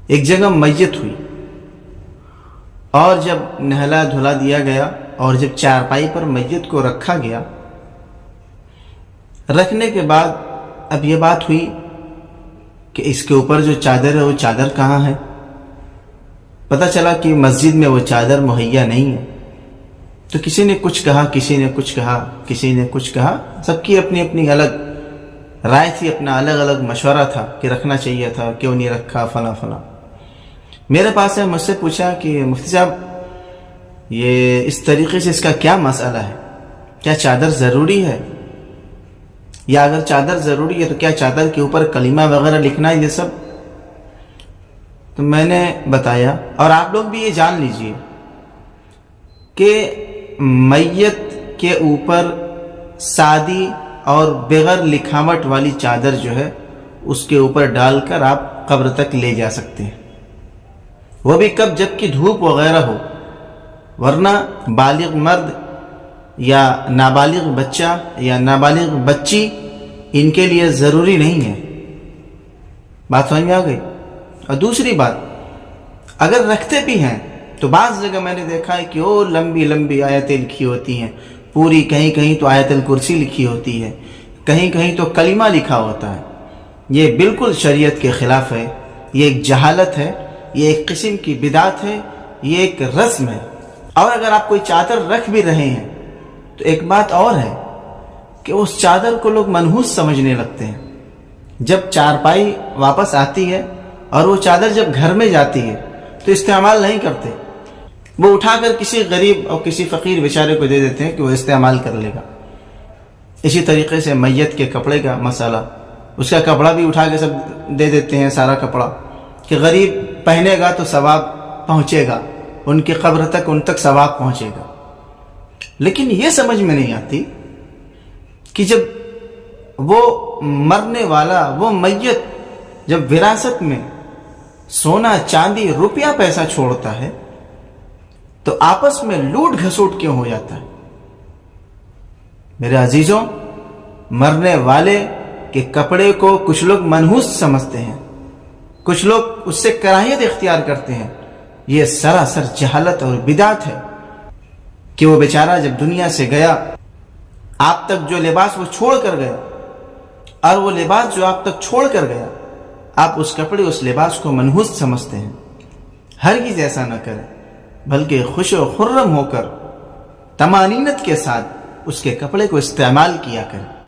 ایک جگہ میت ہوئی اور جب نہلا دھلا دیا گیا اور جب چارپائی پر میت کو رکھا گیا، رکھنے کے بعد اب یہ بات ہوئی کہ اس کے اوپر جو چادر ہے وہ چادر کہاں ہے؟ پتہ چلا کہ مسجد میں وہ چادر مہیا نہیں ہے۔ تو کسی نے کچھ کہا، کسی نے کچھ کہا، کسی نے کچھ کہا، سب کی اپنی اپنی الگ رائے تھی، اپنا الگ الگ مشورہ تھا کہ رکھنا چاہیے تھا، کیوں نہیں رکھا، فلاں فلاں۔ میرے پاس ہے، مجھ سے پوچھا کہ مفتی صاحب یہ اس طریقے سے اس کا کیا مسئلہ ہے؟ کیا چادر ضروری ہے؟ یا اگر چادر ضروری ہے تو کیا چادر کے اوپر کلمہ وغیرہ لکھنا ہے یہ سب؟ تو میں نے بتایا، اور آپ لوگ بھی یہ جان لیجئے کہ میت کے اوپر سادی اور بغیر لکھاوٹ والی چادر جو ہے اس کے اوپر ڈال کر آپ قبر تک لے جا سکتے ہیں، وہ بھی کب؟ جب کہ دھوپ وغیرہ ہو، ورنہ بالغ مرد یا نابالغ بچہ یا نابالغ بچی ان کے لیے ضروری نہیں ہے۔ بات سمجھ میں آ گئی؟ اور دوسری بات، اگر رکھتے بھی ہیں تو بعض جگہ میں نے دیکھا ہے کہ وہ لمبی لمبی آیتیں لکھی ہوتی ہیں پوری، کہیں کہیں تو آیت الکرسی لکھی ہوتی ہے، کہیں کہیں تو کلمہ لکھا ہوتا ہے۔ یہ بالکل شریعت کے خلاف ہے، یہ ایک جہالت ہے، یہ ایک قسم کی بدعت ہے، یہ ایک رسم ہے۔ اور اگر آپ کوئی چادر رکھ بھی رہے ہیں تو ایک بات اور ہے کہ اس چادر کو لوگ منحوس سمجھنے لگتے ہیں۔ جب چارپائی واپس آتی ہے اور وہ چادر جب گھر میں جاتی ہے تو استعمال نہیں کرتے، وہ اٹھا کر کسی غریب اور کسی فقیر بیچارے کو دے دیتے ہیں کہ وہ استعمال کر لے گا۔ اسی طریقے سے میت کے کپڑے کا مسئلہ، اس کا کپڑا بھی اٹھا کے سب دے دیتے ہیں، سارا کپڑا، کہ غریب پہنے گا تو ثواب پہنچے گا، ان کی قبر تک، ان تک ثواب پہنچے گا۔ لیکن یہ سمجھ میں نہیں آتی کہ جب وہ مرنے والا، وہ میت جب وراثت میں سونا چاندی روپیہ پیسہ چھوڑتا ہے تو آپس میں لوٹ گھسوٹ کیوں ہو جاتا ہے؟ میرے عزیزوں، مرنے والے کے کپڑے کو کچھ لوگ منحوس سمجھتے ہیں، کچھ لوگ اس سے کراہیت اختیار کرتے ہیں۔ یہ سراسر جہالت اور بدعت ہے کہ وہ بیچارہ جب دنیا سے گیا، آپ تک جو لباس وہ چھوڑ کر گیا، اور وہ لباس جو آپ تک چھوڑ کر گیا، آپ اس کپڑے، اس لباس کو منحوس سمجھتے ہیں۔ ہرگز ایسا نہ کریں، بلکہ خوش و خرم ہو کر طمانینت کے ساتھ اس کے کپڑے کو استعمال کیا کریں۔